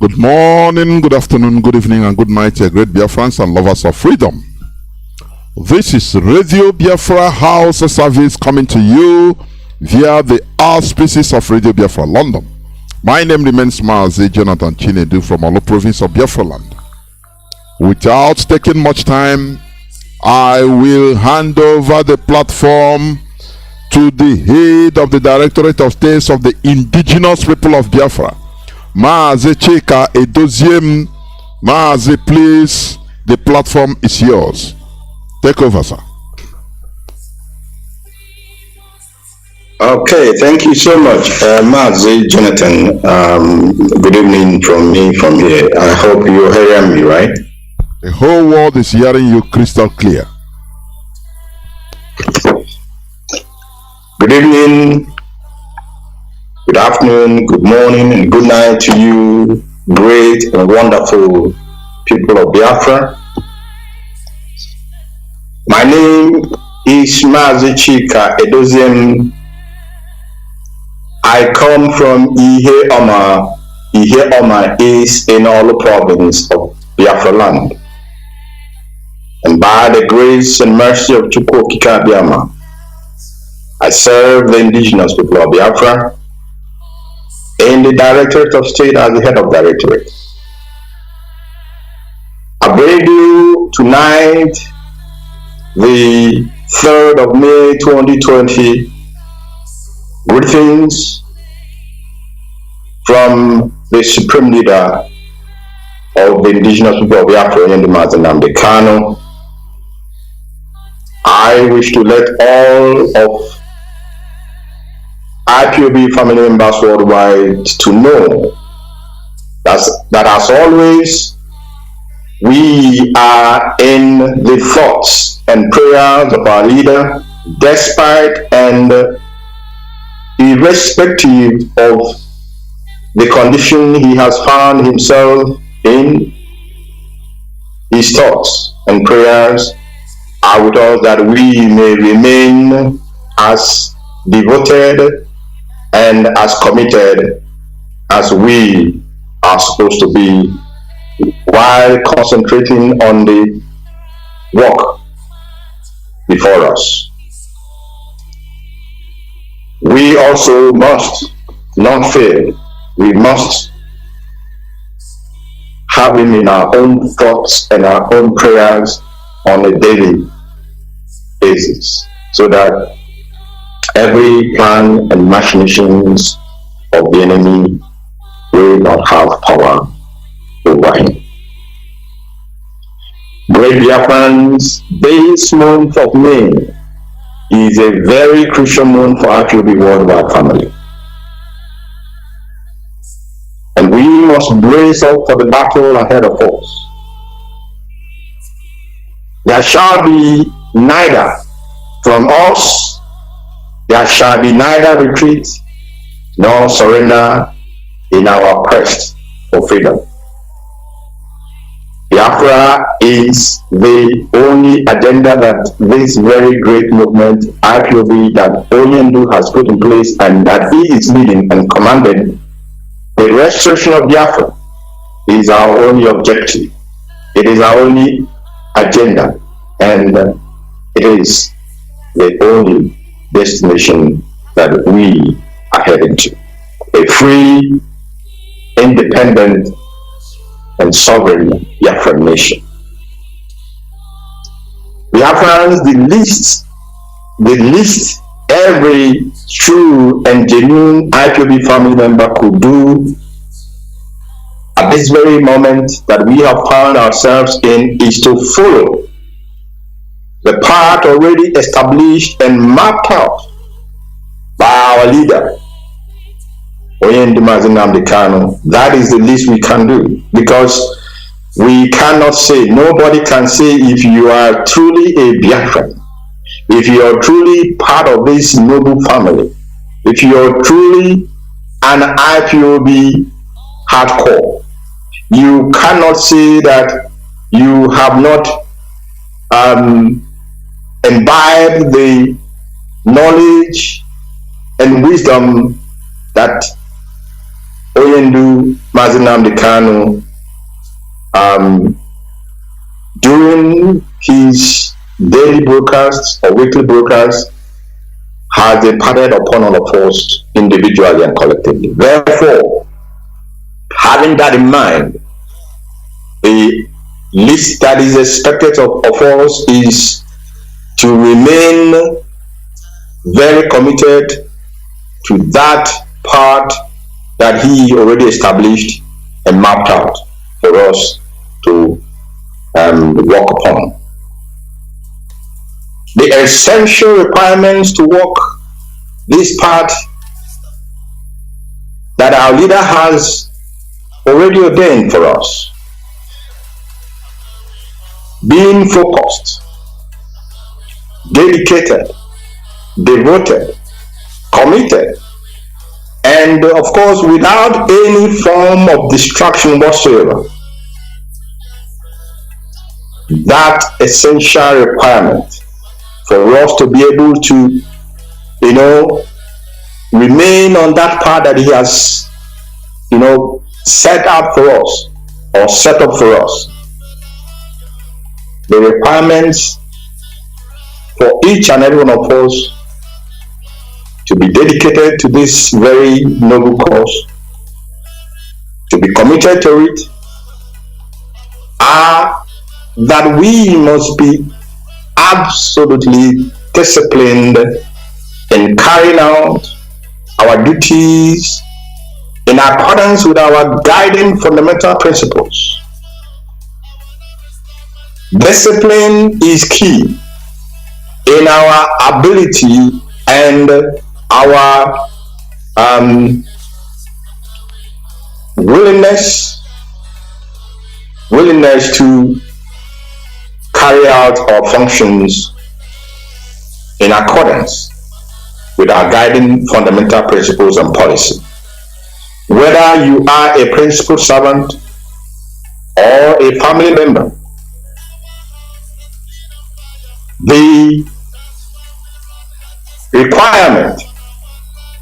Good morning, good afternoon, good evening, and good night, great Biafrans and lovers of freedom. This is Radio Biafra House Service coming to you via the auspices of Radio Biafra London. My name remains Mazi Chika from Olo province of Biafra land. Without taking much time, I will hand over the platform to the head of the Directorate of States of the Indigenous People of Biafra, Mazi Chika Edoziem. Mazi, please, the platform is yours. Take over, sir. Okay, thank you so much, Mazi Jonathan. Good evening from me from here. I hope you're hearing me, right? The whole world is hearing you crystal clear. Good evening, good afternoon, good morning, and good night to you, great and wonderful people of Biafra. My name is Mazi Chika Edoziem. I come from Ihe Oma. Ihe Oma is in Olo province of Biafra land. And by the grace and mercy of Chukwu Biama, I serve the indigenous people of Biafra in the Directorate of State as the head of Directorate. I bring you tonight, the 3rd of May 2020, greetings from the Supreme Leader of the indigenous people of Biafra, Nnamdi Kanu. I wish to let all of IPOB family members worldwide to know that as always, we are in the thoughts and prayers of our leader, despite and irrespective of the condition he has found himself in. His thoughts and prayers are with us, that we may remain as devoted and as committed as we are supposed to be, while concentrating on the work before us. We also must not fail. We must have him in our own thoughts and our own prayers on a daily basis, so that every plan and machinations of the enemy will not have power over him. Great Biafrans, this month of May is a very crucial month for IPOB worldwide family. And we must brace up for the battle ahead of us. There shall be neither from us, there shall be neither retreat nor surrender in our quest for freedom. Biafra is the only agenda that this very great movement, IPOB, that Onyendu has put in place and that he is leading and commanded. The restoration of Biafra is our only objective. It is our only agenda, and it is the only destination that we are heading to. A free, independent, and sovereign Biafran nation. Biafrans, the least every true and genuine IPOB family member could do at this very moment that we have found ourselves in is to follow the path already established and mapped out by our leader, Nnamdi Kanu. That is the least we can do, because we cannot say, nobody can say, if you are truly a Biafran, if you are truly part of this noble family, if you are truly an IPOB hardcore, you cannot say that you have not imbibed the knowledge and wisdom that Oyendu Mazi Kanu, during his daily broadcasts or weekly broadcasts, has imparted upon all of us individually and collectively. Therefore, having that in mind, the least that is expected of us is to remain very committed to that part that he already established and mapped out for us to work upon. The essential requirements to work this part that our leader has already ordained for us: being focused, dedicated, devoted, committed, and of course without any form of distraction whatsoever. That essential requirement for us to be able to, remain on that path that he has, set up for us or set up for us. The requirements for each and every one of us to be dedicated to this very noble cause, to be committed to it, are that we must be absolutely disciplined in carrying out our duties in accordance with our guiding fundamental principles. Discipline is key in our ability and our willingness to carry out our functions in accordance with our guiding fundamental principles and policy. Whether you are a principal servant or a family member, the requirement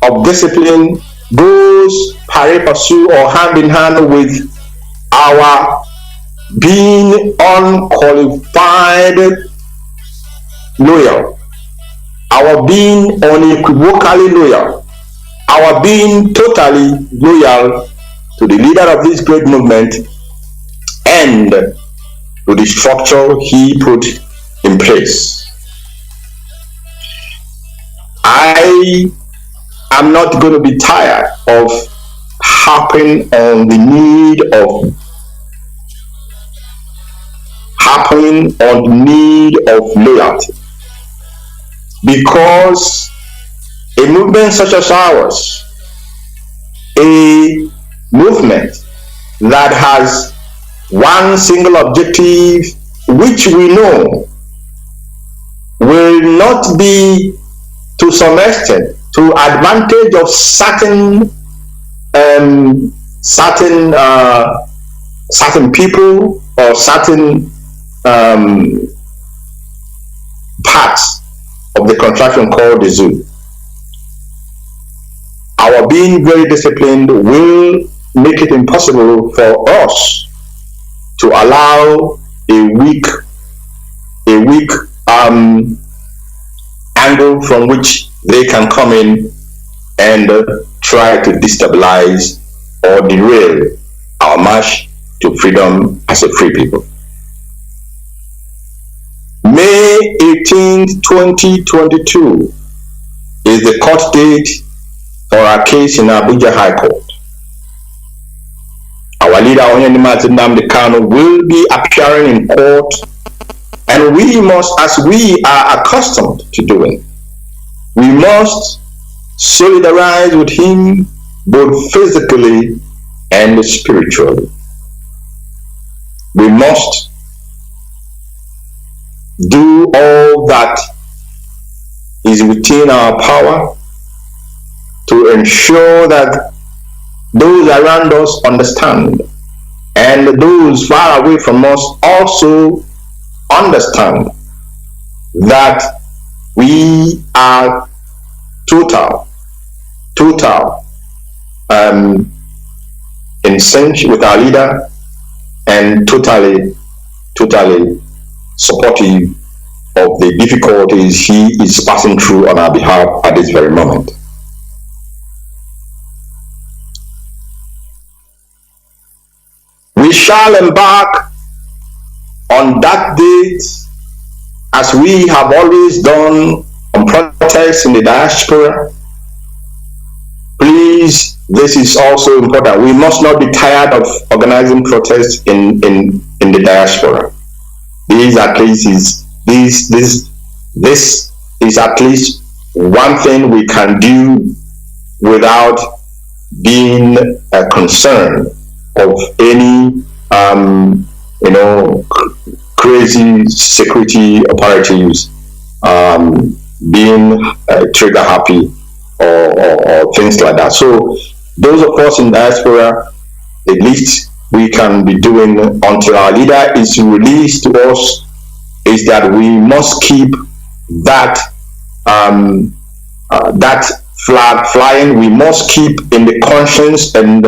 of discipline goes pari passu or hand in hand with our being unqualified loyal, our being unequivocally loyal, our being totally loyal to the leader of this great movement and to the structure he put in place. I am not going to be tired of harping on the need of loyalty, because a movement such as ours, a movement that has one single objective, which we know will not be to some extent to advantage of certain people or certain parts of the contraction called the zoo. Our being very disciplined will make it impossible for us to allow a weak angle from which they can come in and try to destabilize or derail our march to freedom as a free people. May 18th, 2022 is the court date for our case in Abuja High Court. Our leader, Nnamdi Kanu, will be appearing in court, and we must, as we are accustomed to doing, we must solidarize with him both physically and spiritually. We must do all that is within our power to ensure that those around us understand, and those far away from us also understand that we are total in sync with our leader and totally supportive of the difficulties he is passing through on our behalf at this very moment. We shall embark on that date, as we have always done, on protests in the diaspora. Please, this is also important. We must not be tired of organizing protests in the diaspora. This is at least one thing we can do without being concerned of any crazy security operatives being trigger happy or things like that. So those of us in diaspora, the least we can be doing until our leader is released to us is that we must keep that that flag flying. We must keep in the conscience and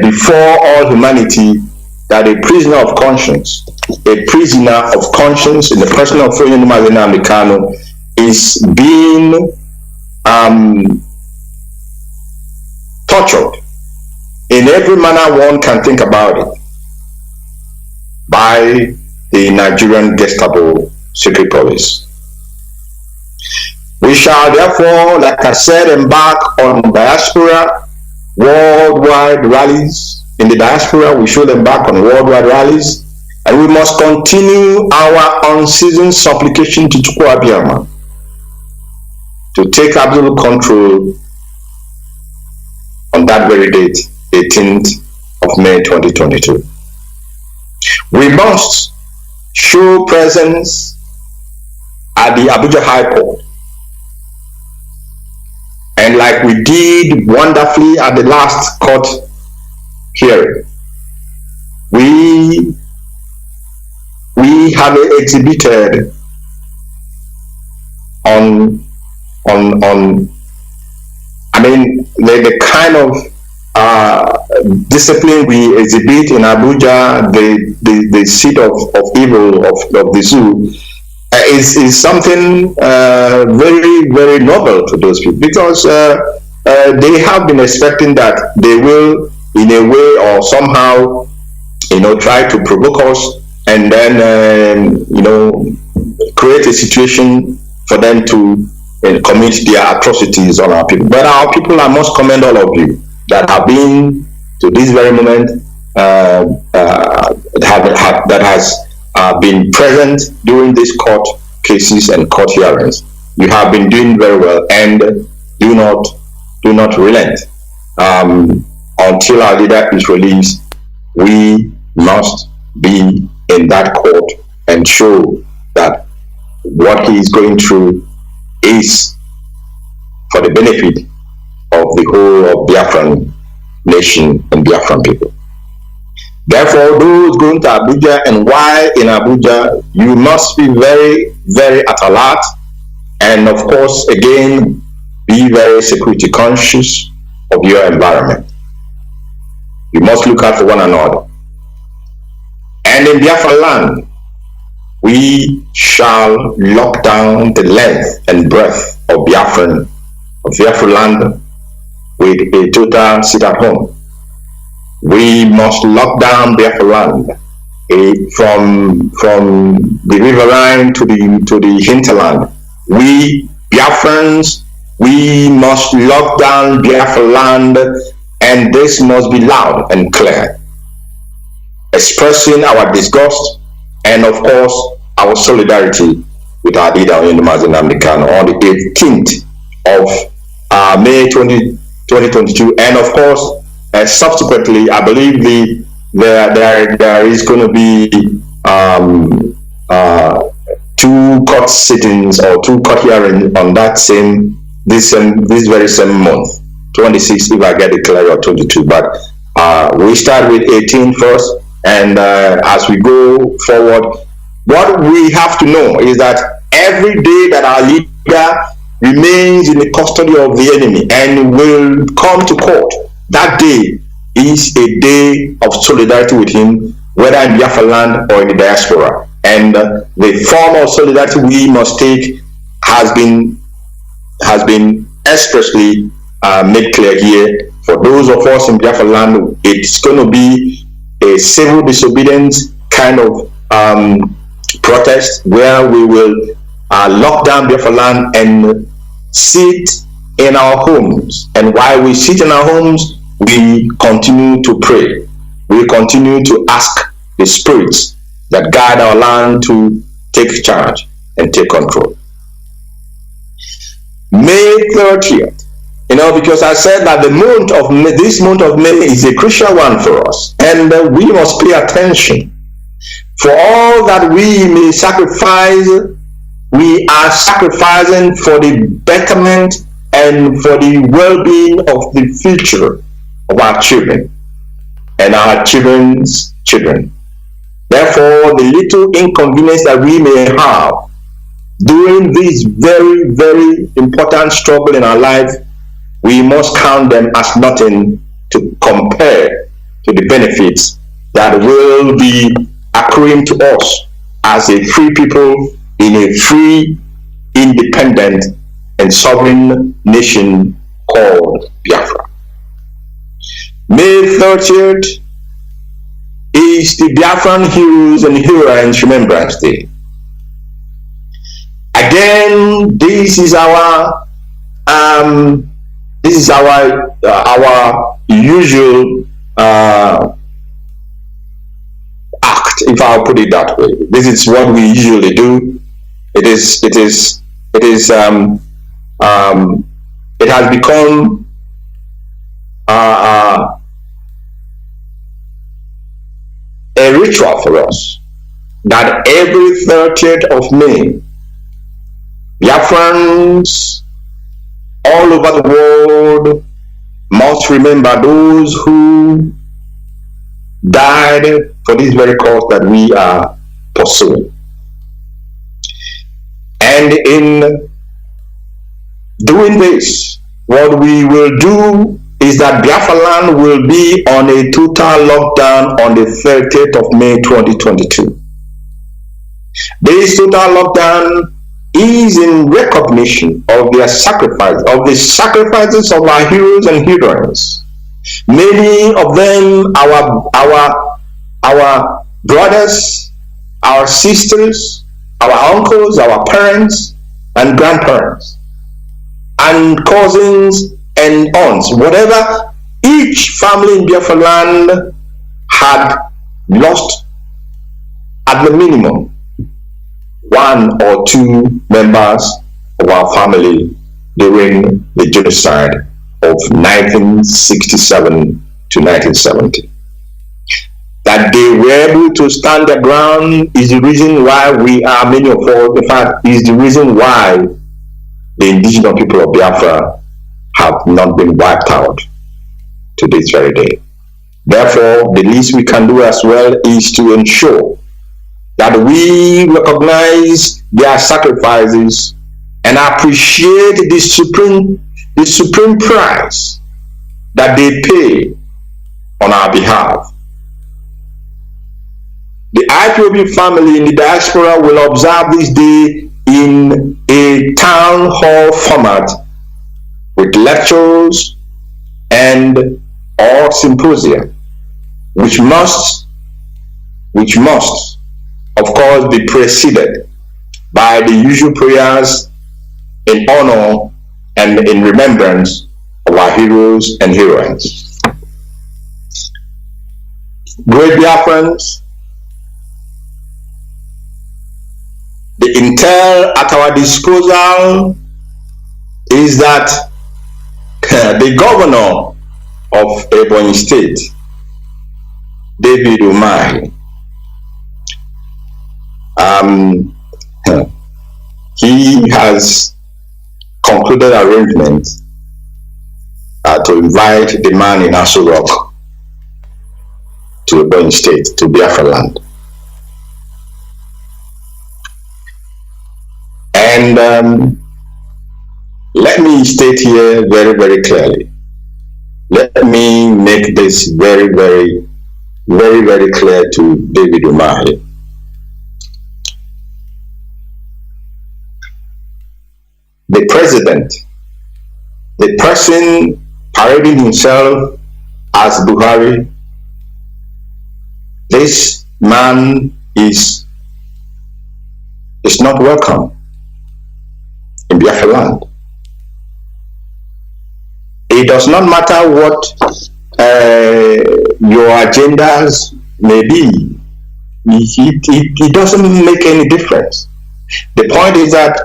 before all humanity that a prisoner of conscience in the person of Nnamdi Kanu is being tortured in every manner one can think about it by the Nigerian Gestapo secret police. We shall therefore, like I said, embark on diaspora worldwide rallies. In the diaspora, we should embark on worldwide rallies, and we must continue our unceasing supplication to Chukwuabiama to take absolute control on that very date, 18th of May 2022. We must show presence at the Abuja High Court. And like we did wonderfully at the last court hearing, we have exhibited on the kind of discipline we exhibit in Abuja, the seat of evil of the zoo, is something very, very novel to those people, because they have been expecting that they will, in a way or somehow, try to provoke us and then, create a situation for them to commit their atrocities on our people. But our people, I must commend all of you that have been to this very moment, that has been present during these court cases and court hearings. You have been doing very well, and do not relent. Until our leader is released, we must be in that court and show that what he is going through is for the benefit of the whole of Biafran nation and Biafran people. Therefore, those going to Abuja, and why in Abuja, you must be very, very at alert, and of course, again, be very security conscious of your environment. You must look out for one another. And in Biafra land, we shall lock down the length and breadth of Biafra land with a total sit at home. We must lock down Biafra land from the riverine to the hinterland. We Biafrans, we must lock down Biafra land, and this must be loud and clear, expressing our disgust and of course our solidarity with our leader Nnamdi Kanu on the 18th of May 2022, and of course subsequently, I believe there is going to be 2 court sittings or 2 court hearings on that this very same month, 26 if I get it clear, or 22. But we start with 18 first, and as we go forward, what we have to know is that every day that our leader remains in the custody of the enemy and will come to court, that day is a day of solidarity with him, whether in Biafra land or in the diaspora. And the form of solidarity we must take has been expressly made clear here. For those of us in Biafra land, it's going to be a civil disobedience kind of protest where we will lock down Biafra land and sit in our homes. And while we sit in our homes, we continue to pray. We continue to ask the spirits that guide our land to take charge and take control. May 30th, because I said that the month of May, this month of May is a crucial one for us, and we must pay attention. For all that we may sacrifice, we are sacrificing for the betterment and for the well-being of the future of our children and our children's children. Therefore, the little inconvenience that we may have during this very, very important struggle in our life, we must count them as nothing to compare to the benefits that will be accruing to us as a free people in a free, independent, and sovereign nation called Biafra. May 30th is the Biafran Heroes and Heroines Remembrance Day. Again, this is our usual act, if I'll put it that way. This is what we usually do. It has become a ritual for us that every 30th of May, Biafrans all over the world must remember those who died for this very cause that we are pursuing. And in doing this, what we will do is that Biafra land will be on a total lockdown on the 30th of May 2022. This total lockdown is in recognition of their sacrifice, of the sacrifices of our heroes and heroines. Many of them, our brothers, our sisters, our uncles, our parents and grandparents, and cousins and aunts, whatever each family in Biafra land had lost at the minimum one or two members of our family during the genocide of 1967 to 1970. That they were able to stand their ground is the reason why we are, many of us, in fact, is the reason why the indigenous people of Biafra have not been wiped out to this very day. Therefore, the least we can do as well is to ensure that we recognize their sacrifices and appreciate the supreme price that they pay on our behalf. The IPOB family in the diaspora will observe this day in a town hall format with lectures and or symposia, which must of course be preceded by the usual prayers in honor and in remembrance of our heroes and heroines. Great Biafrans, the intel at our disposal is that the governor of Ebonyi State, David Umahi, he has concluded arrangements to invite the man in Aso Rock to Ebonyi State, to Biafra land. And let me state here very, very clearly Let me make this very, very, very, very clear to David Umahi. The president, the person parading himself as Buhari, this man is not welcome in Biafra land. It does not matter what your agendas may be. It doesn't make any difference. The point is that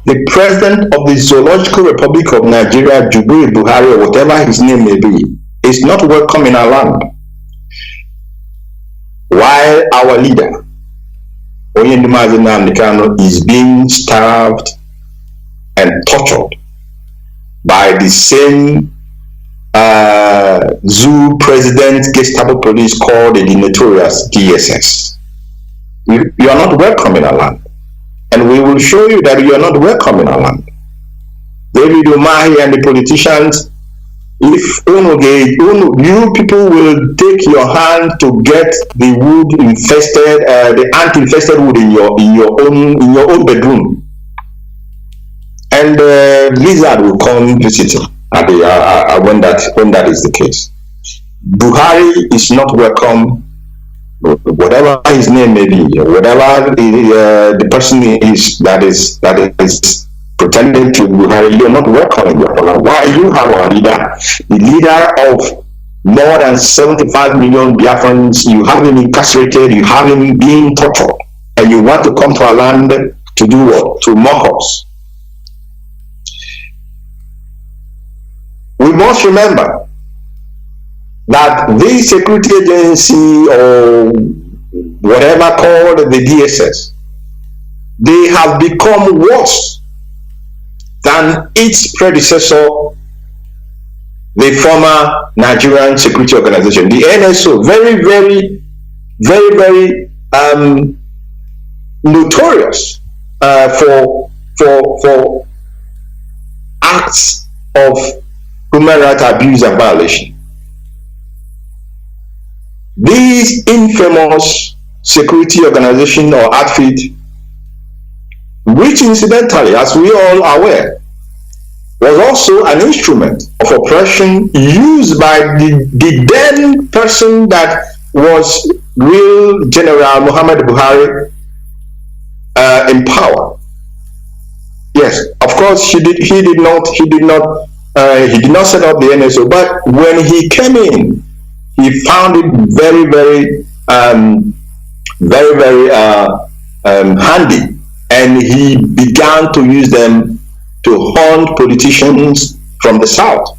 the president of the Zoological Republic of Nigeria, Jubilee Buhari, or whatever his name may be, is not welcome in our land. While our leader, Nnamdi Kanu, is being starved and tortured by the same zoo president Gestapo police called the notorious DSS. You are not welcome in our land. And we will show you that you are not welcome in our land. David Umahi and the politicians, if you people will take your hand to get the wood infested, the ant-infested wood in your own bedroom, and lizard will come visit when that is the case. Buhari is not welcome, whatever his name may be, whatever the person is that is pretending to Buhari. You're not welcome in your land. Why? You have our leader, the leader of more than 75 million Biafrans. You have him incarcerated, you have him being tortured, and you want to come to our land to do what? To mock us. We must remember that this security agency, or whatever called the DSS, they have become worse than its predecessor, the former Nigerian security organization, the NSO. Very, very, very, very notorious for acts of human rights abuse and violation. This infamous security organization or outfit, which incidentally, as we all are aware, was also an instrument of oppression used by the then person that was real General Muhammad Buhari in power. Yes, of course, he did not set up the NSO, but when he came in, he found it very, very, handy, and he began to use them to hunt politicians from the south.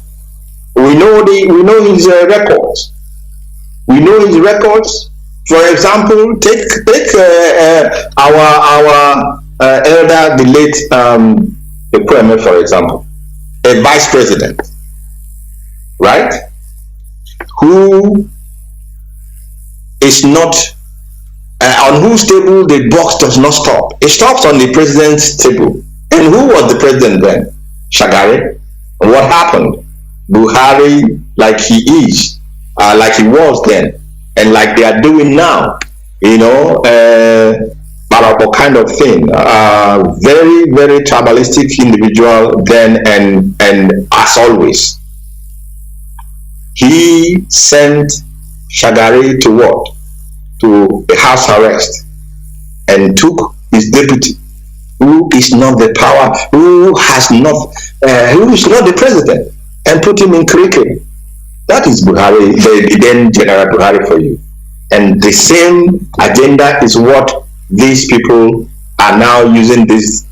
We know his records. We know his records. For example, take our elder, the late Ekweme, for example, a vice president, right? Who is not on whose table the box does not stop. It stops on the president's table. And who was the president then? Shagari. And what happened? Buhari, like he is, like he was then, and like they are doing now, Barabo kind of thing. Very, very tribalistic individual then, and as always, he sent Shagari to what? To a house arrest, and took his deputy, who is not the power, who is not the president, and put him in cricket. That is Buhari, the then General Buhari for you. And the same agenda is what these people are now using, this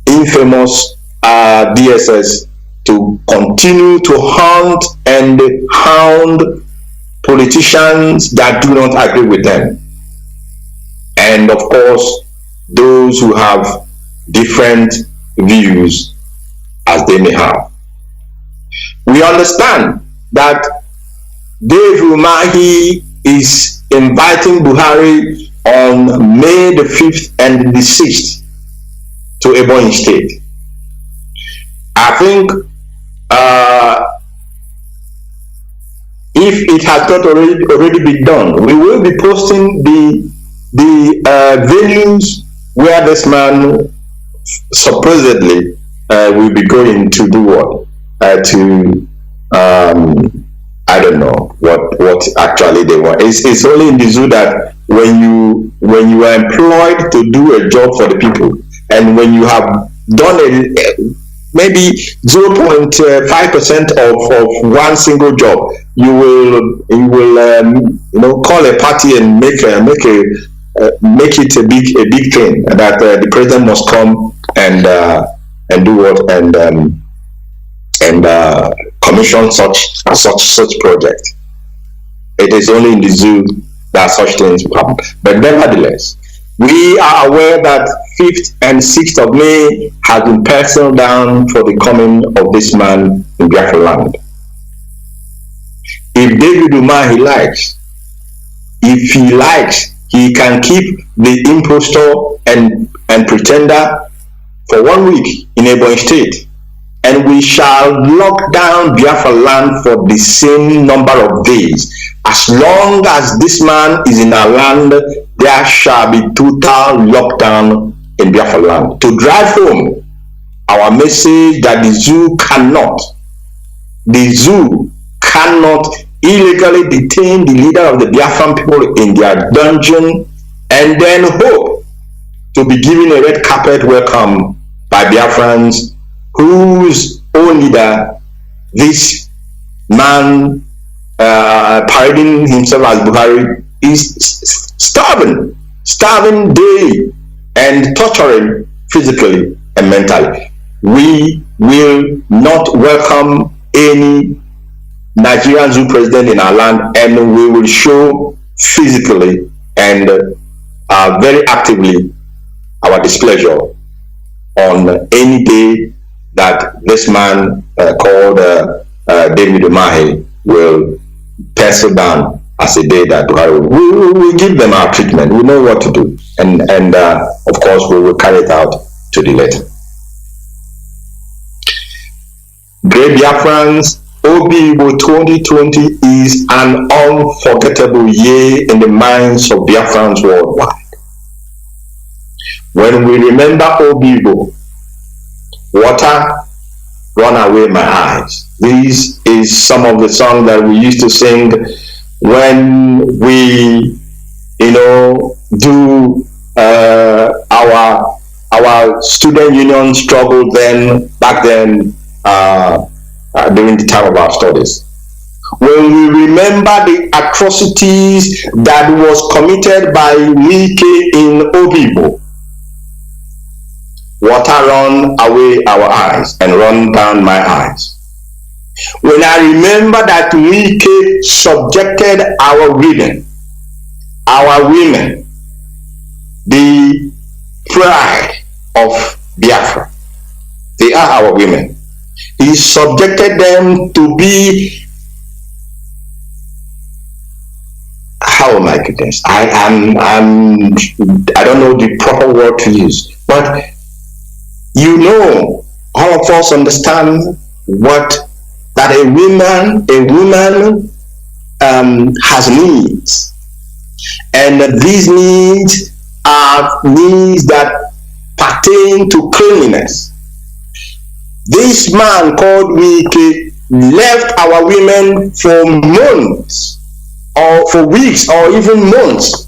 infamous DSS to continue to hunt and hound politicians that do not agree with them. And of course, those who have different views as they may have. We understand that Dave Umahi is inviting Buhari on May the 5th and the 6th to Ebonyi State. I think if it has not already been done, we will be posting the venues where this man supposedly will be going to do what? I don't know what actually they want. It's only in the zoo that when you are employed to do a job for the people, and when you have done maybe 0.5% of one single job, you will call a party and make it a big thing that the president must come and do what and commission such project. It is only in the zoo that such things happen. But nevertheless, we are aware that 5th and 6th of May has been penciled down for the coming of this man in Biafra land. If David Umahi likes, if he likes, he can keep the impostor and pretender for 1 week in Ebonyi State, and we shall lock down Biafra land for the same number of days. As long as this man is in our land, there shall be total lockdown in Biafra land. To drive home our message that the zoo cannot illegally detain the leader of the Biafran people in their dungeon and then hope to be given a red carpet welcome by Biafrans whose own leader, this man parading himself as Buhari, is starving daily and torturing physically and mentally. We will not welcome any Nigerian zoo president in our land, and we will show physically and very actively our displeasure on any day that this man called David Umahi will pencil down as a day that we give them our treatment. We know what to do, and of course we will carry it out to the letter. Great Biafrans, Obibo 2020 is an unforgettable year in the minds of Biafrans worldwide. When we remember Obibo, water run away my eyes. This is some of the songs that we used to sing when we, do our student union struggle back then during the time of our studies. When we remember the atrocities that was committed by Wike in Obibo, water run away our eyes and run down my eyes. When I remember that Wike subjected our women, the pride of Biafra, they are our women. He subjected them to be, how am I goodness? I don't know the proper word to use, but all of us understand that a woman has needs, and these needs are needs that pertain to cleanliness. This man called Wike left our women for months, or for weeks, or even months,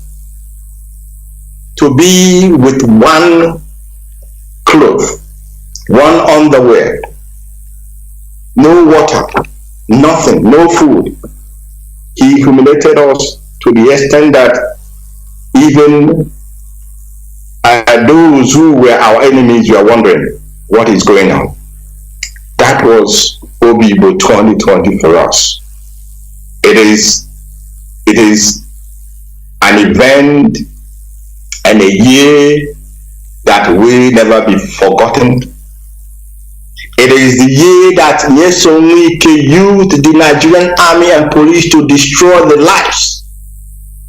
to be with one cloth, one underwear, no water, nothing, no food. He humiliated us to the extent that even those who were our enemies were wondering what is going on. That was Obibo 2020 for us. It is an event and a year that will never be forgotten. It is the year that Nyesom Wike used the Nigerian army and police to destroy the lives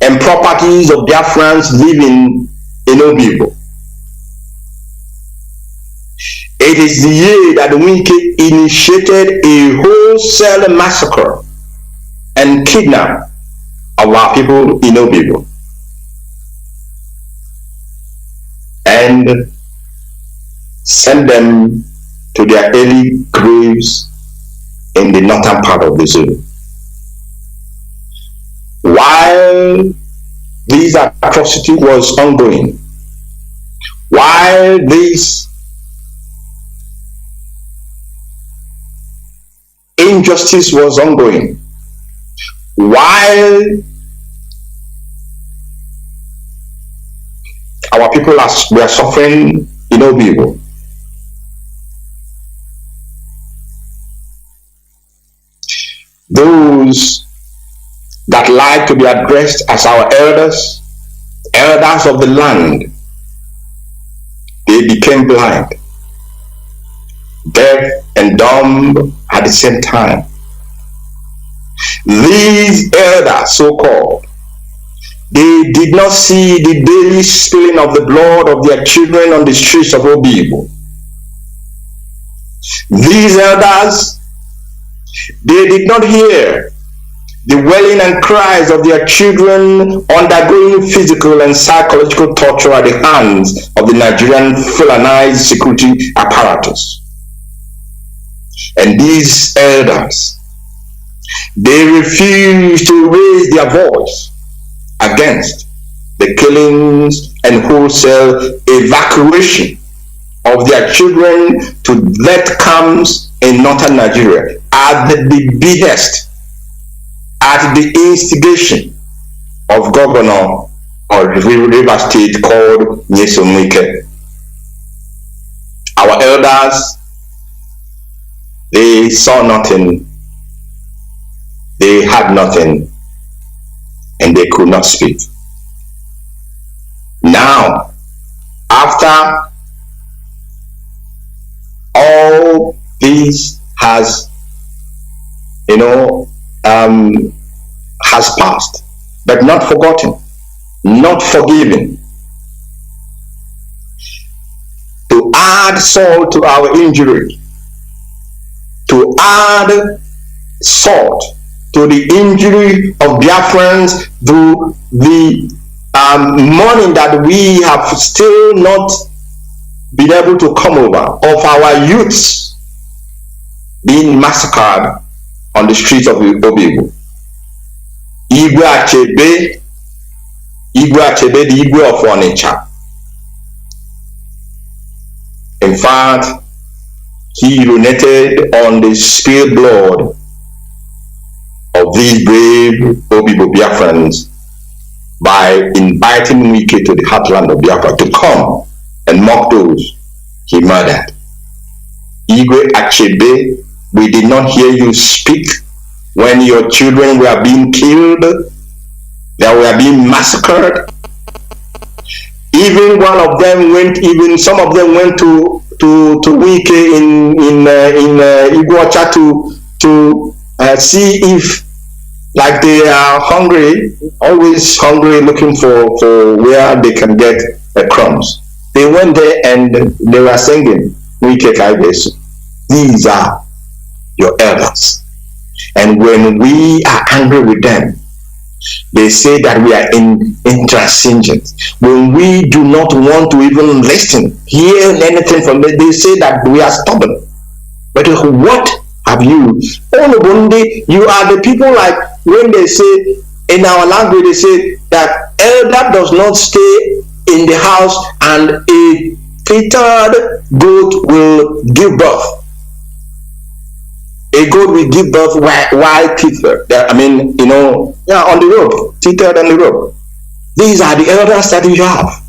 and properties of Biafrans living in Obibo. It is the year that Wike initiated a wholesale massacre and kidnap of our people in Obibo and sent them to their early graves in the northern part of the zone. While this atrocity was ongoing, while this injustice was ongoing, while our people were suffering in Obibo, those that like to be addressed as our elders of the land, they became blind, deaf and dumb at the same time. These elders, so-called, they did not see the daily spilling of the blood of their children on the streets of Obibo. These elders, they did not hear the wailing and cries of their children undergoing physical and psychological torture at the hands of the Nigerian Fulanized security apparatus. And these elders, they refused to raise their voice against the killings and wholesale evacuation of their children to death camps in northern Nigeria at the behest, at the instigation of Governor of River State called Nyesom Wike. Our elders, they saw nothing, they had nothing, and they could not speak. Now, after all this has, has passed, but not forgotten, not forgiven, to add salt to our injury, to add salt to the injury of Biafrans through the money that we have still not been able to come over, of our youths being massacred on the streets of Obibo. Igwe Achebe, the Igwe of Onitsha. In fact, he urinated on the spilled blood of these brave Obibo Biafrans by inviting Wike to the heartland of Biafra to come and mock those he murdered. Igwe Achebe, we did not hear you speak when your children were being killed, they were being massacred. Even one of them went, some of them went to Wike in Iguacha to see if, like, they are hungry, always hungry, looking for where they can get crumbs. They went there and they were singing Wike Kaibesu. These are your elders. And when we are angry with them, they say that we are intransigent. When we do not want to even listen, hear anything from them, they say that we are stubborn. But what have you? Olubundi, you are the people, like when they say, in our language, they say that elder does not stay in the house and a tethered goat will give birth. A goat will give birth while tethered. On the rope, tethered on the rope. These are the elders that you have.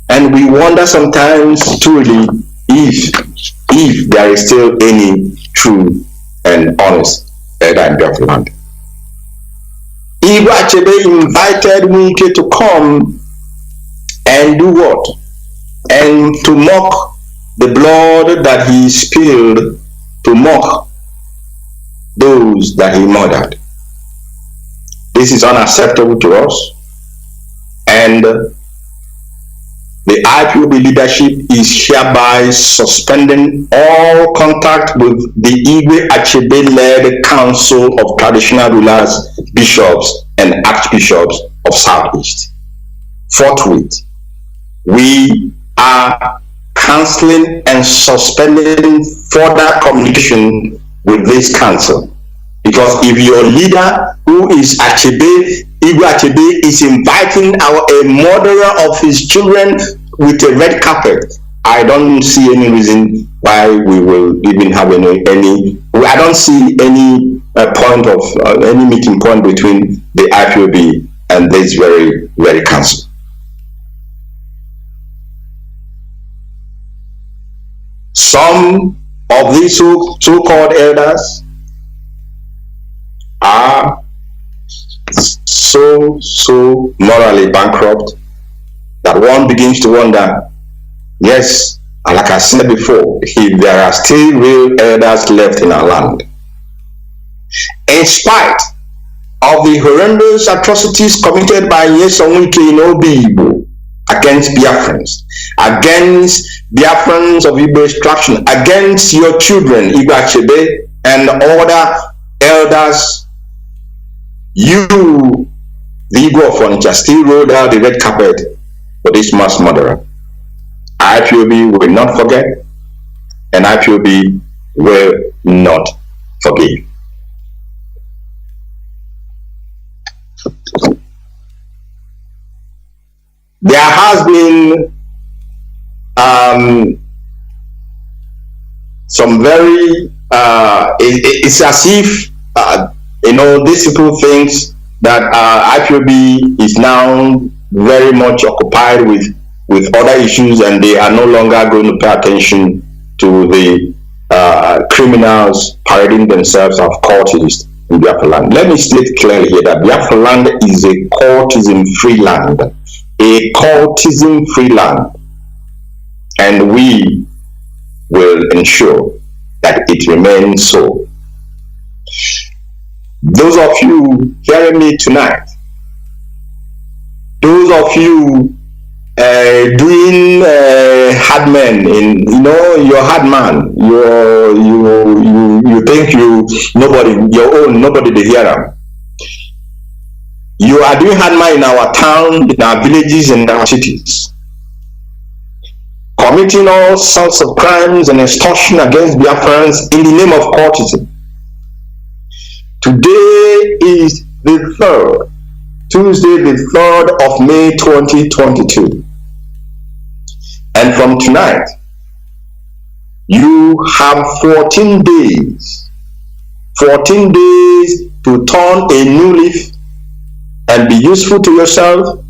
And we wonder sometimes truly if there is still any true and honest elder in Biafra land. Igwe Achebe invited Wike to come and do what? And to mock the blood that he spilled, to mock those that he murdered. This is unacceptable to us, and the IPOB leadership is hereby suspending all contact with the Igwe Achebe-led Council of Traditional Rulers, Bishops, and Archbishops of Southeast. Forthwith, we are cancelling and suspending further communication with this council. Because if your leader, who is Achebe, Igwe Achebe, is inviting a murderer of his children with a red carpet, I don't see any reason why we will even have any I don't see any point of any meeting point between the IPOB and this very council. Some of these so-called elders are so morally bankrupt that one begins to wonder, yes, and like I said before, if there are still real elders left in our land. In spite of the horrendous atrocities committed by Yesonwike in Obi against Biafrans, against Biafrans of Igbo extraction, against your children, Igwe Achebe, and other elders, you, the Igbo of Onitsha, still rolled out the red carpet for this mass murderer. IPOB will not forget, and IPOB will not forgive. There has been some very, it's as if, these people think that IPOB is now very much occupied with other issues, and they are no longer going to pay attention to the criminals parading themselves as courtists in Biafra land. Let me state clearly here that Biafra land is a courtesan-free land. A courtesan-free land. And we will ensure that it remains so. Those of you hearing me tonight, those of you doing hard men, you're hard man, you think nobody to hear them. You are doing hard man in our town, in our villages, and our cities, committing all sorts of crimes and extortion against Biafrans in the name of courtesy. Today is the 3rd, Tuesday the 3rd of May 2022. And from tonight, you have 14 days to turn a new leaf and be useful to yourself,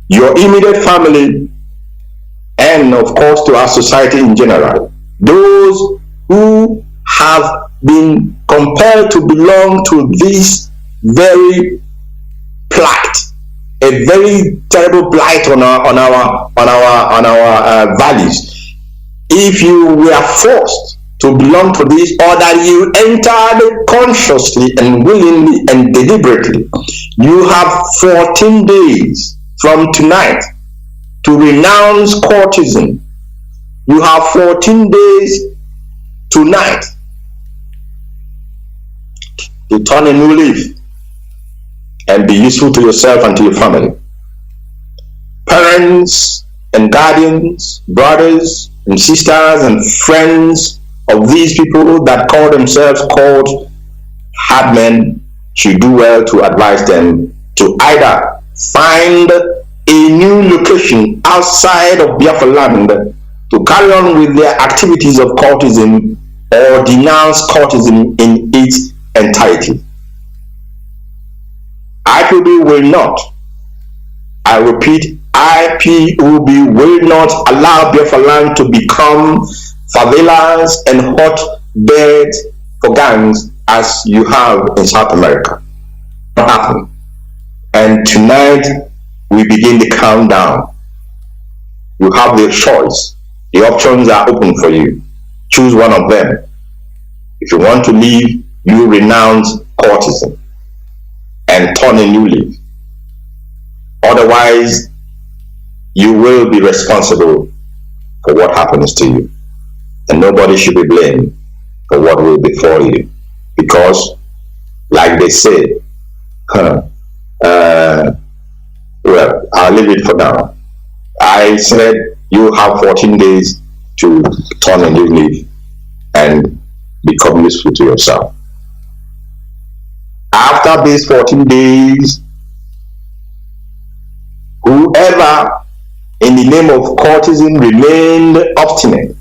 your immediate family, and of course to our society in general. Those who have been compelled to belong to this very plight, a very terrible blight on our values. If you were forced to belong to this, or that you entered consciously and willingly and deliberately, you have 14 days from tonight to renounce courtesan. You have 14 days tonight to turn a new leaf and be useful to yourself and to your family. Parents and guardians, brothers and sisters and friends of these people that call themselves called hard men should do well to advise them to either find a new location outside of Biafra land to carry on with their activities of courtesan, or denounce courtesan in its entirety. IPOB will not, I repeat, IPOB will not allow Biafra land to become favelas and hotbeds for gangs as you have in South America. Not happen. And tonight we begin the countdown. You have the choice. The options are open for you. Choose one of them. If you want to leave, you renounce courtesan and turn a new leaf. Otherwise, you will be responsible for what happens to you. And nobody should be blamed for what will befall you. Because, like they say, well, I'll leave it for now. I said you have 14 days to turn a new leaf and become useful to yourself. After these 14 days, whoever in the name of cultism remained obstinate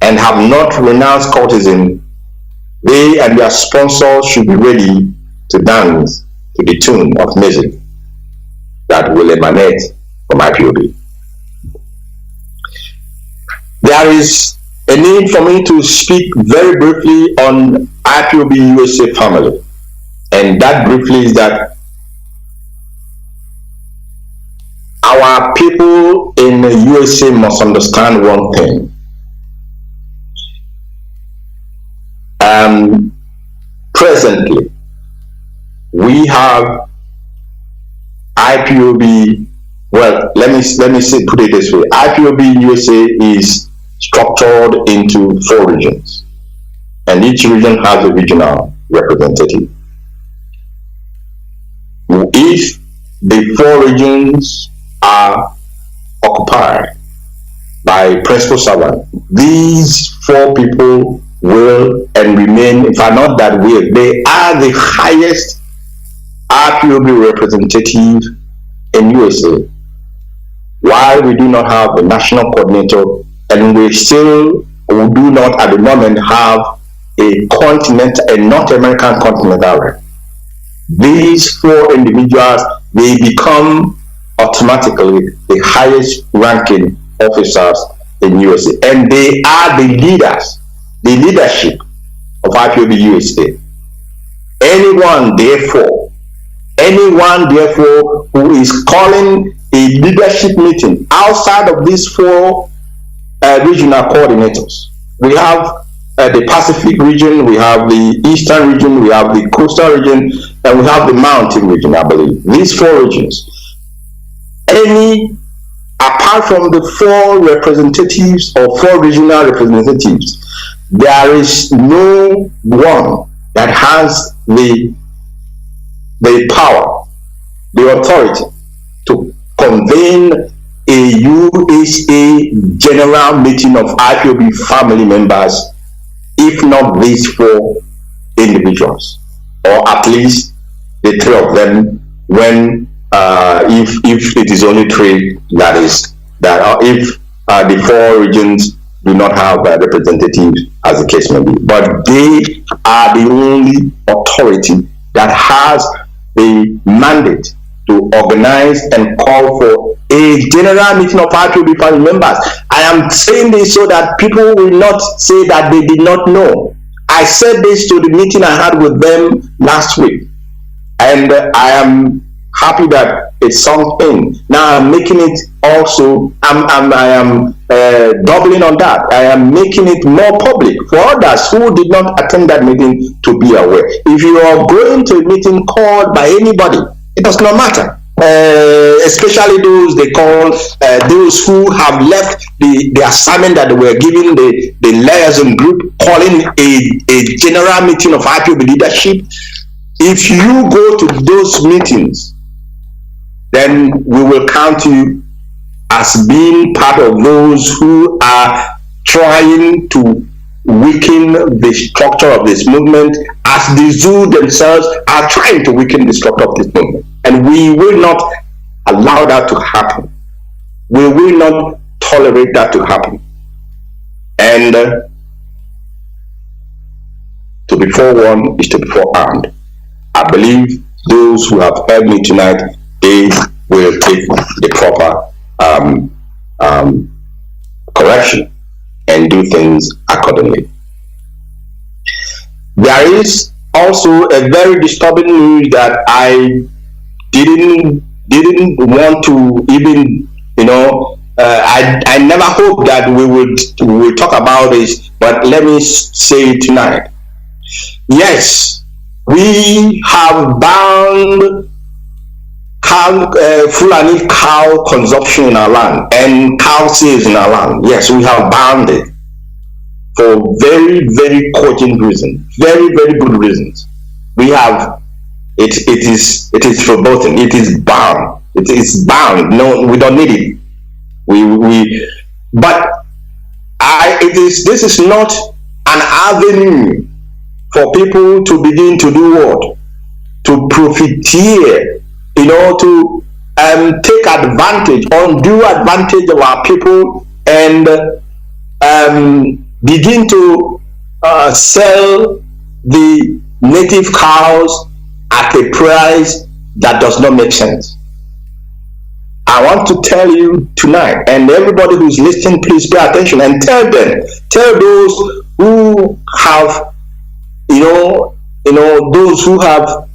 and have not renounced cultism, they and their sponsors should be ready to dance to the tune of music that will emanate from IPOB. There is a need for me to speak very briefly on IPOB USA family. And that briefly is that our people in the USA must understand one thing. Presently, we have IPOB. Well, let me put it this way. IPOB USA is structured into 4 regions, and each region has a regional representative. If the 4 regions are occupied by principal servant, these 4 people will and remain, if are not that way, they are the highest IPOB representative in USA. While we do not have a national coordinator, and we do not at the moment have a North American continental rep. These 4 individuals, they become automatically the highest ranking officers in USA, and they are the leaders, the leadership of IPOB USA. Anyone therefore who is calling a leadership meeting outside of these 4 regional coordinators, we have the Pacific region, we have the Eastern region, we have the Coastal region, and we have the Mountain region, I believe. These 4 regions. Apart from the 4 representatives or 4 regional representatives, there is no one that has the power, the authority to convene a USA general meeting of IPOB family members, if not these 4 individuals, or at least the 3 of them, when if it is only 3, if the 4 regions do not have representatives, as the case may be. But they are the only authority that has the mandate to organize and call for a general meeting of IPOB family members. I am saying this so that people will not say that they did not know. I said this to the meeting I had with them last week, and I am happy that it sunk in. Now I'm making it also, I am doubling on that. I am making it more public for others who did not attend that meeting to be aware. If you are going to a meeting called by anybody, it does not matter. Especially those they call those who have left the assignment that they were given, the liaison group, calling a general meeting of IPOB leadership. If you go to those meetings, then we will count you as being part of those who are trying to weaken the structure of this movement, as the zoo themselves are trying to weaken the structure of this movement. And we will not allow that to happen. We will not tolerate that to happen. And to be forewarned is to be forearmed. I believe those who have heard me tonight, they will take the proper correction and do things accordingly. There is also a very disturbing news that I didn't want to even, I never hoped that we would talk about this, but let me say it tonight. Yes, we have bound Fulani cow consumption in our land and cow sales in our land. Yes, we have banned it for very, very cogent reasons, very, very good reasons. We have it. It is verboten. It is banned. It is banned. No, we don't need it. But this is not an avenue for people to begin to do what? To profiteer, to take advantage, undue advantage of our people, and begin to sell the native cows at a price that does not make sense. I want to tell you tonight, and everybody who's listening, please pay attention and tell those who have, those who have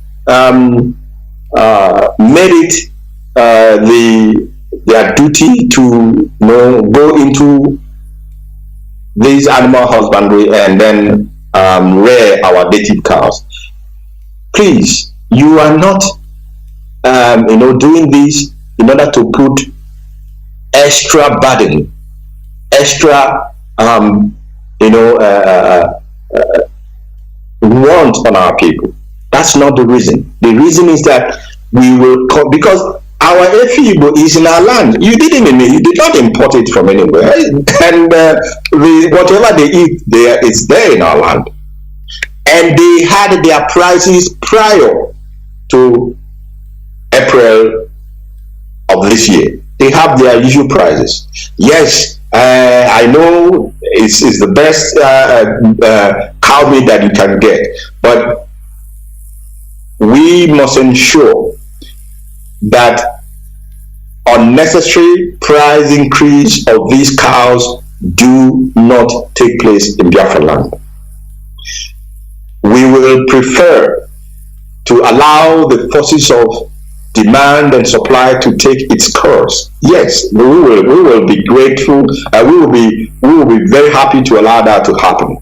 made it their duty to go into this animal husbandry and then rear our native cows. Please, you are not doing this in order to put extra burden, extra want on our people. That's not the reason. The reason is that we will because our Efibo is in our land. You did not import it from anywhere, and whatever they eat there is there in our land. And they had their prices prior to April of this year. They have their usual prices. Yes, I know it's the best cow meat that you can get, but we must ensure that unnecessary price increase of these cows do not take place in Biafra land. We will prefer to allow the forces of demand and supply to take its course. Yes, we will be grateful. We will be very happy to allow that to happen.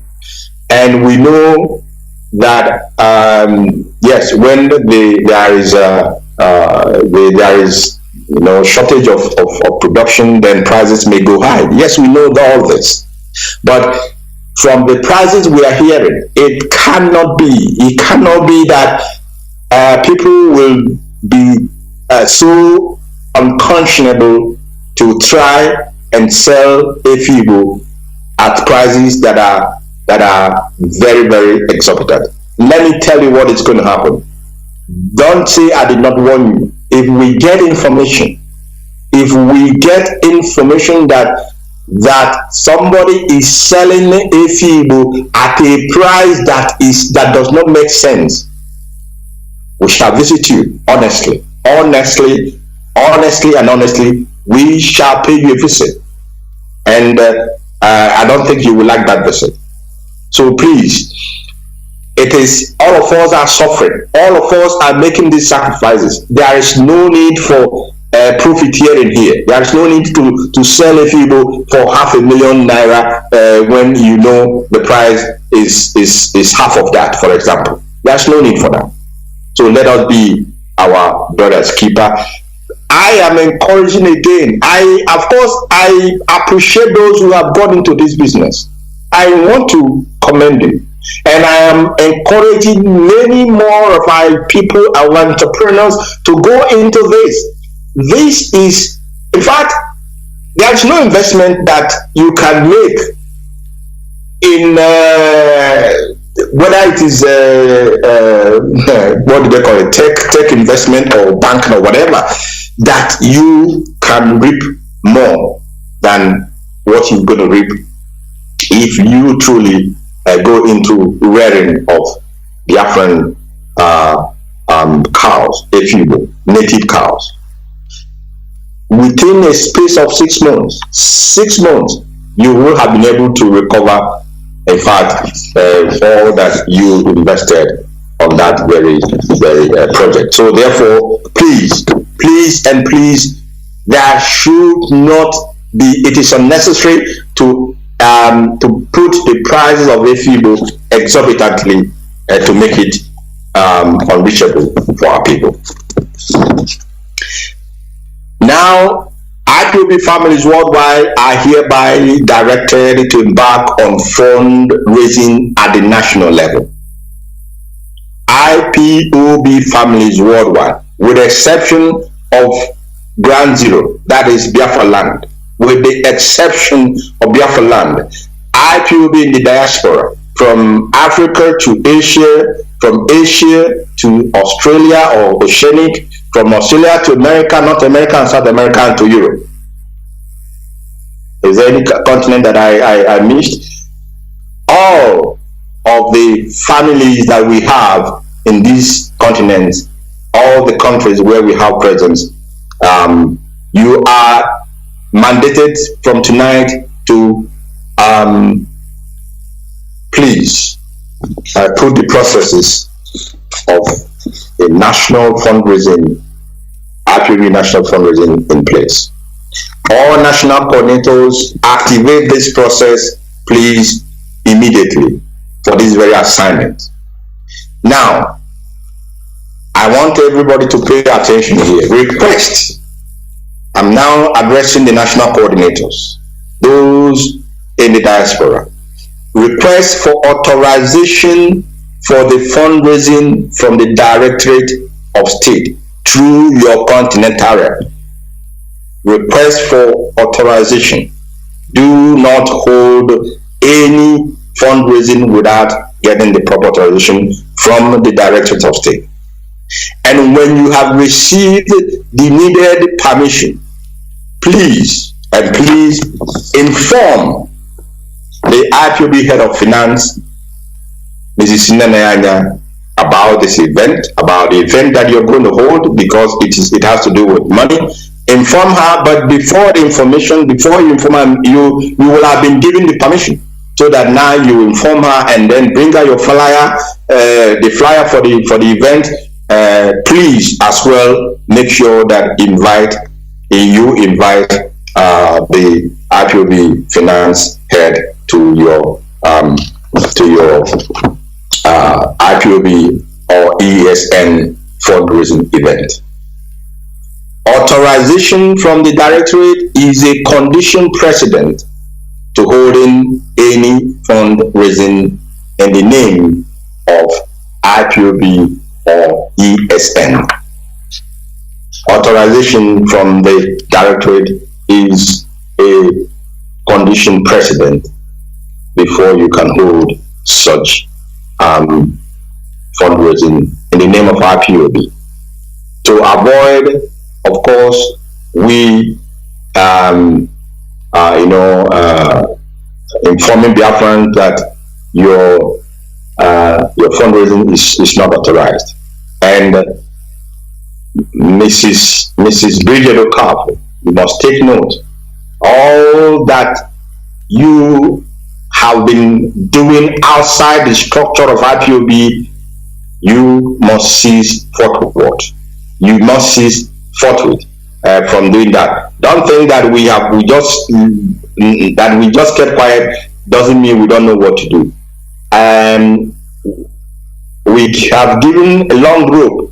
And we know that yes, when there is shortage of production, then prices may go high. Yes, we know all this, but from the prices we are hearing, it cannot be that people will be so unconscionable to try and sell Efibo at prices that are very, very exorbitant. Let me tell you what is going to happen. Don't say I did not warn you. If we get information that somebody is selling Efibo at a price that does not make sense, we shall visit you honestly, we shall pay you a visit. And I don't think you will like that visit. So please, it is all of us are suffering. All of us are making these sacrifices. There is no need for profiteering here. There is no need to sell a Efibo for $500,000 naira when you know the price is half of that, for example. There's no need for that. So let us be our brother's keeper. I am encouraging again. I appreciate those who have gone into this business. I want to commend you. And I am encouraging many more of my people, our entrepreneurs, to go into this. This is, in fact, there's no investment that you can make in whether it is what do they call it, tech investment or banking or whatever, that you can reap more than what you're going to reap if you truly go into rearing of Biafran cows, Efibo, native cows. Within a space of 6 months, you will have been able to recover, in fact, all that you invested on that very project. So therefore, please, there should not be, it is unnecessary to put the prices of Efibo exorbitantly to make it unreachable for our people. Now, IPOB families worldwide are hereby directed to embark on fundraising at the national level. IPOB families worldwide, with the exception of Ground Zero, that is Biafra land, with the exception of Biafra land, IPOB in the diaspora, from Africa to Asia, from Asia to Australia or Oceanic, from Australia to America, North America and South America, and to Europe. Is there any continent that I missed? All of the families that we have in these continents, all the countries where we have presence, you are mandated from tonight to please put the processes of a national fundraising, IPOB national fundraising in place. All national coordinators activate this process, please, immediately for this very assignment. Now, I want everybody to pay attention here. Request. I'm now addressing the national coordinators, those in the diaspora. Request for authorization for the fundraising from the Directorate of State through your continental rep. Request for authorization. Do not hold any fundraising without getting the proper authorization from the Directorate of State. And when you have received the needed permission, please inform the IPOB Head of Finance, Mrs. Nnamdi, about this event, about the event that you're going to hold, because it has to do with money. Inform her, but before the information, before you inform her, you will have been given the permission, so that now you inform her and then bring her your flyer, the flyer for the event. Please as well make sure that you invite the IPOB Finance Head to your IPOB or ESN fundraising event. Authorization from the Directorate is a condition precedent to holding any fundraising in the name of IPOB or ESN. Authorization from the Directorate is a condition precedent before you can hold such fundraising in the name of IPOB. To avoid, of course, we informing Biafrans that your fundraising is not authorized. And Mrs. Bridget Okafor, you must take note. All that you have been doing outside the structure of IPOB, you must cease forthwith. You must cease forthwith from doing that. Don't think that we just kept quiet doesn't mean we don't know what to do. We have given a long rope.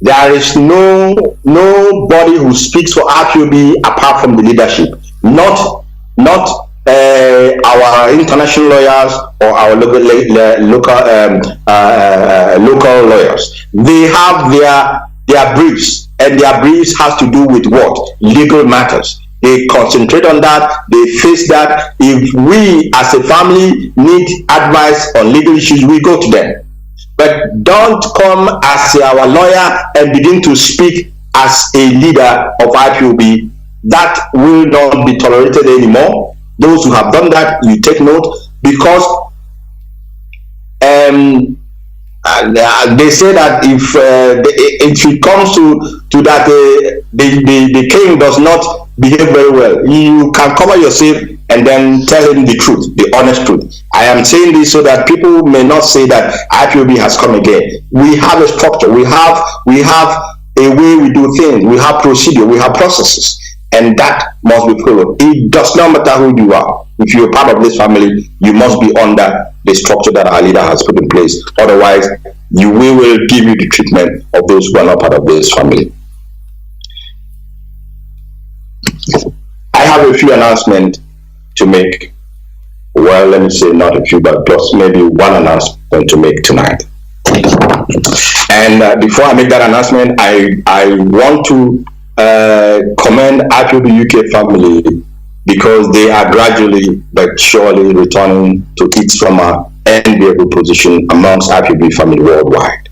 There is nobody who speaks for IPOB apart from the leadership. Not our international lawyers or our local lawyers. They have their briefs, and their briefs has to do with what? Legal matters. They concentrate on that, they face that. If we as a family need advice on legal issues, we go to them. But don't come as our lawyer and begin to speak as a leader of IPOB. That will not be tolerated anymore. Those who have done that, you take note, because they say that if it comes to that the king does not behave very well, you can cover yourself and then tell him the truth, the honest truth. I am saying this so that people may not say that IPOB has come again. We have a structure, we have a way we do things, we have procedure, we have processes, and that must be followed. It does not matter who you are. If you're part of this family, you must be under the structure that our leader has put in place. Otherwise, we will give you the treatment of those who are not part of this family. I have a few announcements to make. Well, let me say not a few, but just maybe one announcement to make tonight. And before I make that announcement, I want to commend IPOB UK family because they are gradually but surely returning to its former enviable position amongst IPOB family worldwide.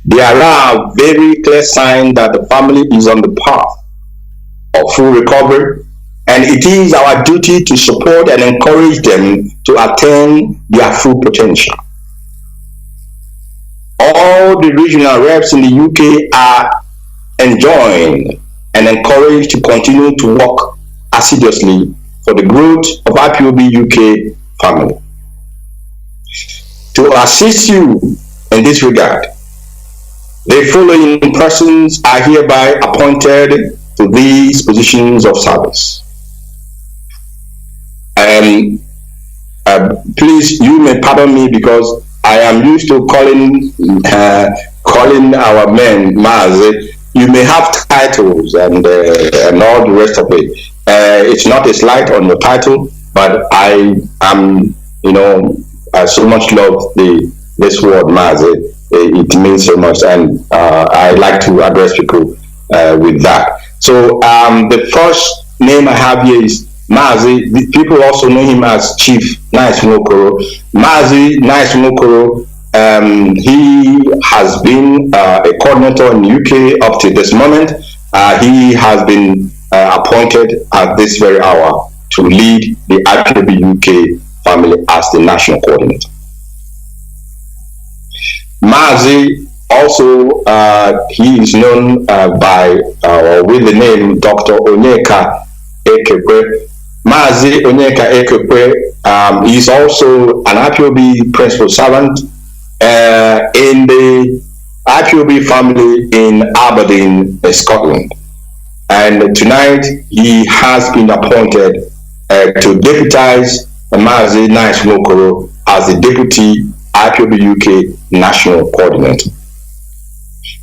There are very clear signs that the family is on the path of full recovery, and it is our duty to support and encourage them to attain their full potential. All the regional reps in the UK are enjoined and encouraged to continue to work assiduously for the growth of IPOB UK family. To assist you in this regard, the following persons are hereby appointed to these positions of service. Please, you may pardon me because I am used to calling our men Mazi. You may have titles and all the rest of it. It's not a slight on your title, but I am, I so much love this word Mazi. It means so much, and I like to address people with that. So the first name I have here is Mazi. People also know him as Chief Nice Mokoro. Mazi Nice Mokoro, he has been a coordinator in the UK up to this moment. He has been appointed at this very hour to lead the IPOB UK family as the national coordinator. Mazi also, he is known with the name Dr. Onyeka Ekekwe. Mazi Onyeka Ekekwe is also an IPOB principal servant in the IPOB family in Aberdeen, Scotland. And tonight he has been appointed to deputize Mazi Nice Mokoro as the deputy IPOB UK national coordinator.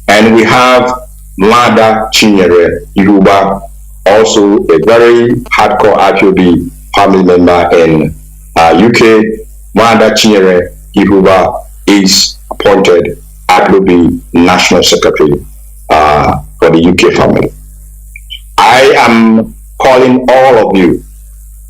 And we have Mada Chinyere Iruba, also a very hardcore IPOB family member in UK. Mada Chinyere Iruba is appointed IPOB national secretary for the UK family. I am calling all of you,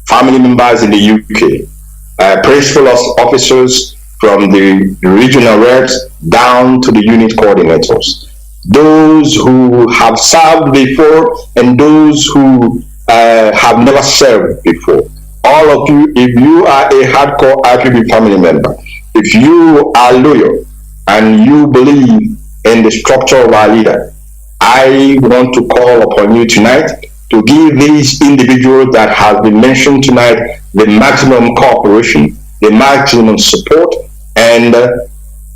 family members in the UK, principal officers from the regional reps down to the unit coordinators, those who have served before and those who have never served before. All of you, if you are a hardcore IPOB family member, if you are loyal and you believe in the structure of our leader, I want to call upon you tonight to give these individuals that have been mentioned tonight the maximum cooperation, the maximum support, and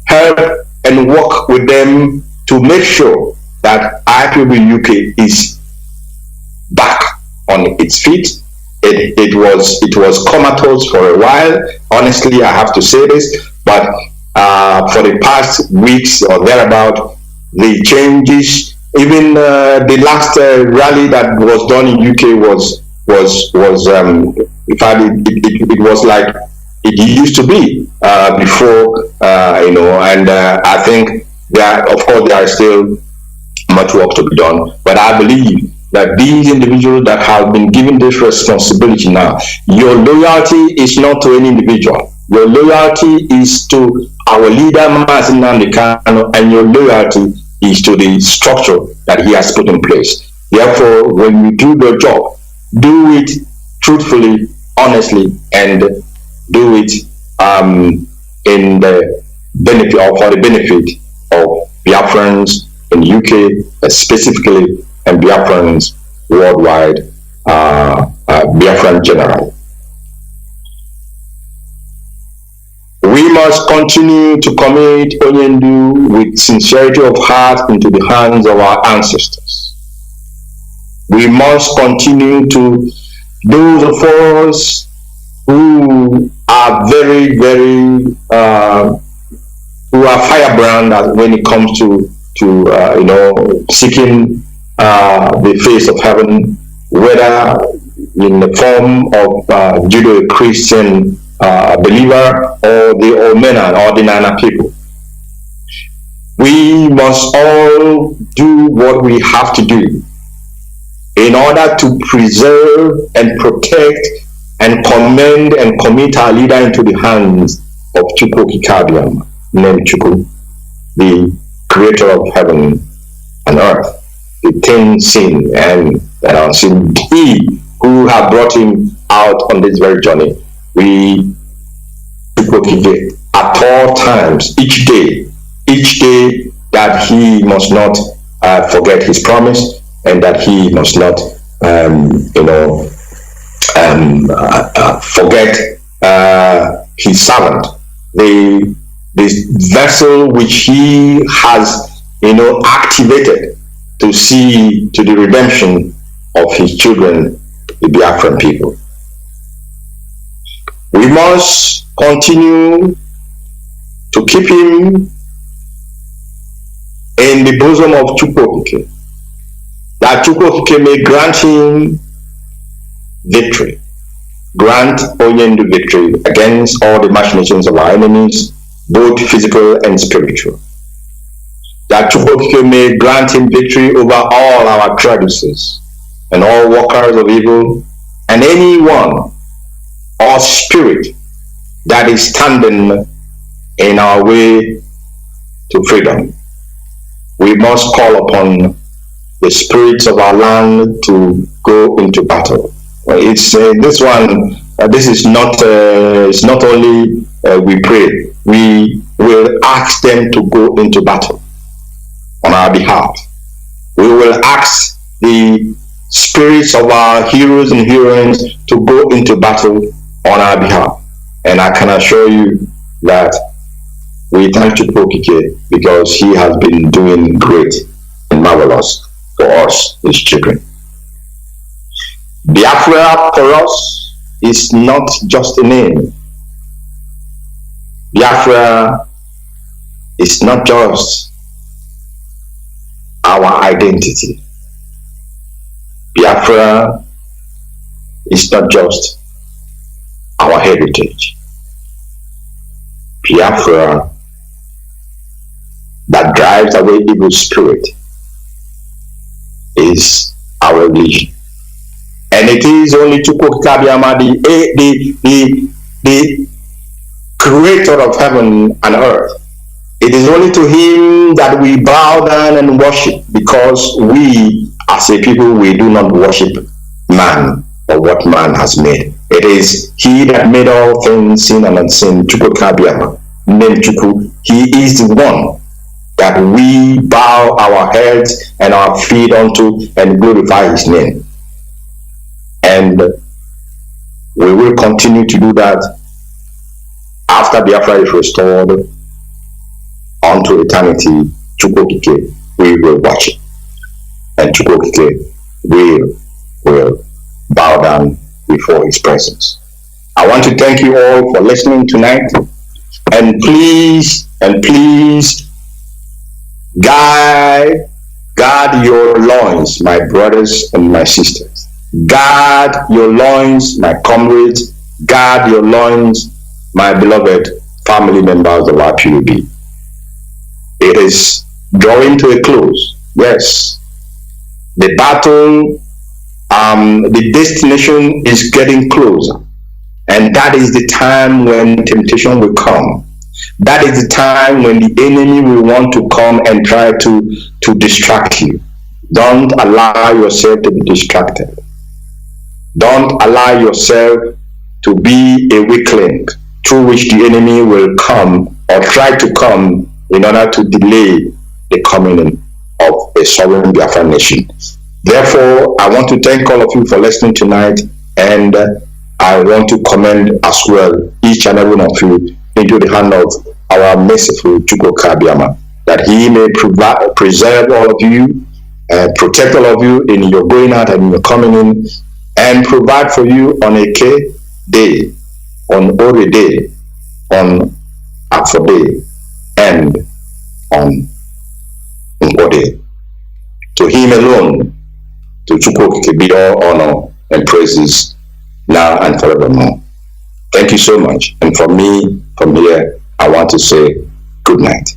help and work with them to make sure that IPOB UK is back on its feet. It was comatose for a while. Honestly, I have to say this, but for the past weeks or thereabout, the changes, even the last rally that was done in UK was in fact it was like it used to be before, and I think that of course there is still much work to be done, but I believe that these individuals that have been given this responsibility now, your loyalty is not to any individual. Your loyalty is to our leader, Mazi Nnamdi, and your loyalty is to the structure that he has put in place. Therefore, when you do your job, do it truthfully, honestly, and do it in the benefit or for the benefit of Biafrans in the UK specifically, and Biafrans worldwide, Biafran general. We must continue to commit Onyendu with sincerity of heart into the hands of our ancestors. We must continue to, those of us who are very, very, who are firebrand when it comes to seeking the face of heaven, whether in the form of Judeo-Christian believer or the Omena or the Nana people. We must all do what we have to do in order to preserve and protect and commend and commit our leader into the hands of Chukwu Kikabiam, named Chukwu, the creator of heaven and earth, the things seen and that are unseen. He who have brought him out on this very journey. We at all times, each day that he must not forget his promise, and that he must not forget his servant, the vessel which he has activated to see to the redemption of his children, the Biafran people. We must continue to keep him in the bosom of Chukwu, that Chukwu may grant him victory, grant Onyendu victory against all the machinations of our enemies, both physical and spiritual. That Chukwu may grant him victory over all our traducers and all workers of evil, and anyone or spirit that is standing in our way to freedom. We must call upon the spirits of our land to go into battle. It's this one. This is not. It's not only we pray. We will ask them to go into battle on our behalf. We will ask the spirits of our heroes and heroines to go into battle on our behalf. And I can assure you that we thank Chukwu because he has been doing great and marvelous for us, his children. Biafra for us is not just a name. Biafra is not just our identity. Biafra is not just our heritage. Biafra that drives away evil spirit is our religion. And it is only Chukwu Kabiama, the creator of heaven and earth. It is only to him that we bow down and worship, because we, as a people, we do not worship man or what man has made. It is he that made all things seen and unseen, Chukwu Kabiama, named Chukwu. He is the one that we bow our heads and our feet unto and glorify his name. And we will continue to do that after Biafra is restored unto eternity. Chukwu we will watch it, and Chukwu will bow down before his presence. I want to thank you all for listening tonight, and please guard your loins, my brothers and my sisters. Guard your loins, my comrades. Guard your loins, my beloved family members of our PUB. It is drawing to a close. Yes, the battle, the destination is getting closer, and that is the time when temptation will come. That is the time when the enemy will want to come and try to distract you. Don't allow yourself to be distracted. Don't allow yourself to be a weak link through which the enemy will come or try to come in order to delay the coming of a sovereign Biafran nation. Therefore, I want to thank all of you for listening tonight, and I want to commend as well each and every one of you into the hand of our merciful Chukwu Kabiama, that he may preserve all of you, protect all of you in your going out and your coming in, and provide for you on a K day, on Ori day, on Afro day, and on Ngode. To him alone, to Chukwu be all honor and praises now and forevermore. Thank you so much. And from me, from here, I want to say good night.